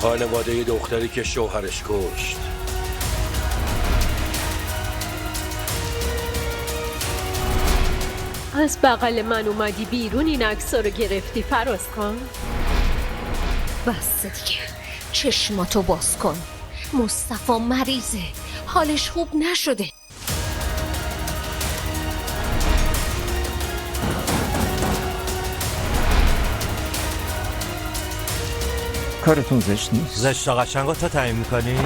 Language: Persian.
خانواده دختری که شوهرش کشت. از بغل من اومدی بیرون این عکس‌ها رو گرفتی. فراز کن. بس دیگه، چشماتو باز کن. مصطفی مریضه، حالش خوب نشده. کارتون زشت نیست. زشت و قشنگا تا تعیین میکنی؟